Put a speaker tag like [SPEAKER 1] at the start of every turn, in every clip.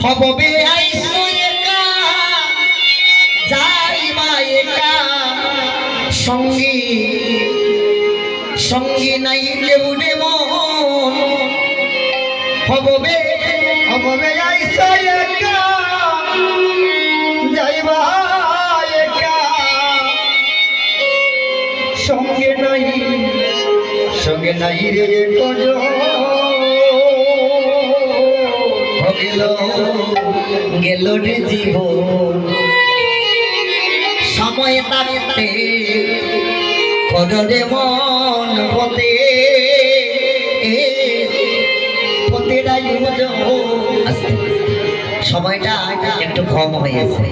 [SPEAKER 1] হববে আইসো একা যাইবা একা সঙ্গী সঙ্গী নাই কেউ রে মন হববে আইসো একা যাইবা একা সঙ্গে নাই রে কোনো গেল রে জীবন সময় থাকতে কররে মন পথে সময়টা একটু কম হয়েছে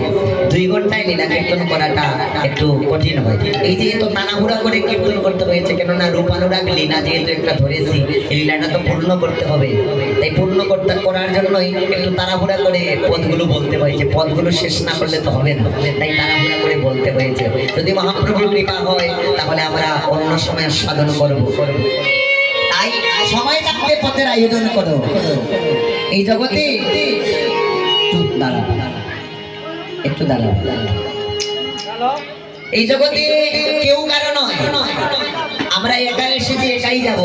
[SPEAKER 1] 2 ঘন্টায় লীলা কীর্তন করাটা একটু কঠিন হয় এই যে তো তাড়াহুড়া করে কীর্তন করতে হয়েছে কেননা রূপানুরাগ লীলা যেহেতু একটা ধরেছি এই লীলাটা তো পূর্ণ করতে হবে তাই পূর্ণ করার জন্যই একটু তাড়াহুড়া করে পদগুলো বলতে হয়েছে পদগুলো শেষ না করলে তো হবে না তাই তাড়াহুড়া করে বলতে হয়েছে যদি মহাপ্রভুর কৃপা হয় তাহলে আমরা অন্য সময় সাধন করব তাই সময় থাকতে পথের আয়োজন করো এই জগতে একটু দাঁড়াও এই জগতে কেউ কারো নয় আমরা একা এসেছি একাই যাব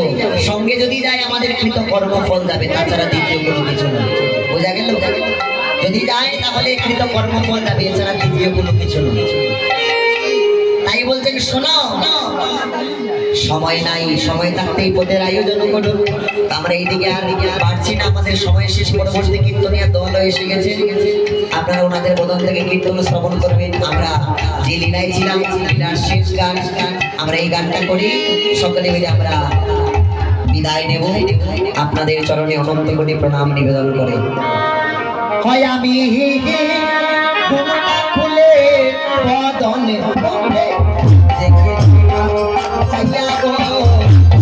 [SPEAKER 1] সঙ্গে যদি যাই আমাদের কৃত কর্মফল যাবে তাছাড়া দ্বিতীয় কোনো কিছু নয় বোঝা গেল যদি যায় তাহলে কৃত কর্মফল যাবে এছাড়া দ্বিতীয় কোনো কিছু নয় তাই বলছেন শোনো সময় নাই সময় থাকতেই পথের আয়োজন করুন আমরা এইদিকে আর পারছি না আমাদের সময় শেষ পরবর্তী কীর্তনিয়া দল এসে গেছে আপনারা ওনাদের বদন থেকে কীর্তন শ্রবণ করবেন আমরা যে লীলায় ছিলাম লীলার শেষ গান আমরা এই গানটা করি সকলে মিলে আমরা বিদায় নেব আপনাদের চরণে অনন্ত কোটি প্রণাম নিবেদন করে হয় আমি খুলে বদন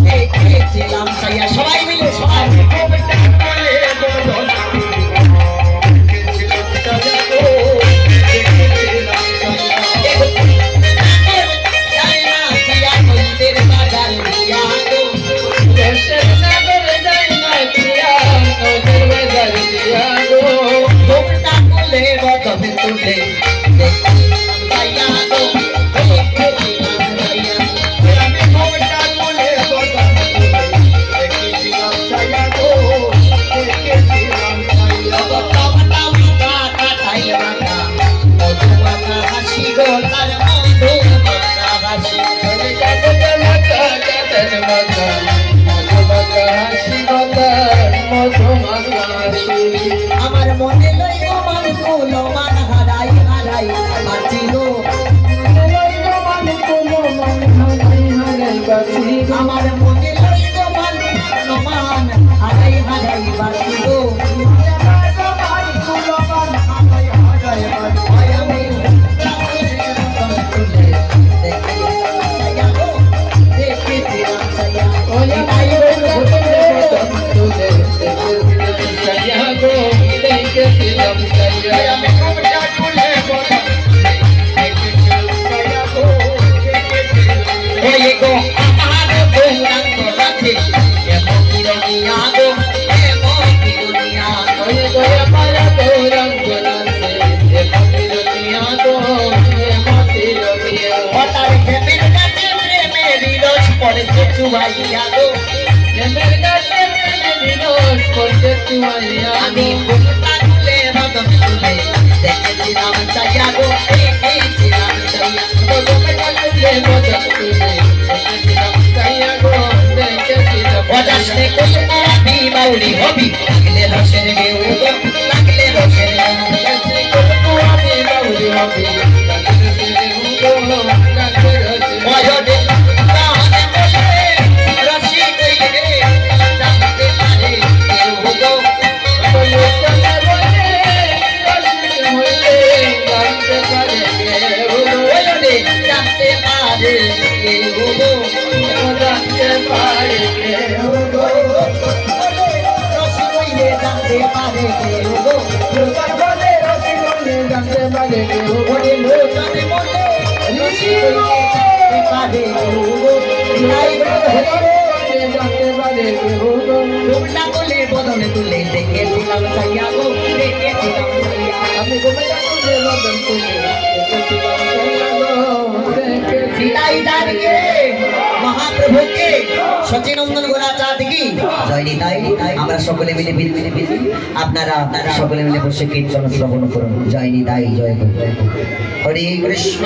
[SPEAKER 1] দেখেছিলাম সাইয়া সবাই মিলে সবাই আমার মনে লইব মান কুল মান হারাই হারাই বাঁচিল আমার মনে লইব মান মান হারাই হারাই বাঁচিল আমি তুলে রতন তুলে দেখেছিলাম চাইয়া গো দেখেছিলাম চাইয়া হবি বাউরি হবি লাগলে রসের গেউ লাগলে রসের বাউরি হবি তোমরা বলে বদনে তুলে দেখেছিলাম চাইয়া গো, দেখেছিলাম চাইয়া।
[SPEAKER 2] আমি গোবিন্দ তুলে বদন তুলে দেখেছিলাম চাইয়া গো, দেখেছিলাম
[SPEAKER 1] নিতাই জানকে মহাপ্রভুকে সচিনন্দন গোরাচাঁদ কি জয় নিতাই। আমরা সকলে মিলে আপনারা সকলে মিলে বসে কীর্তন শ্রবণ করুন। জয় নিতাই, জয় গুরু। হরে কৃষ্ণ।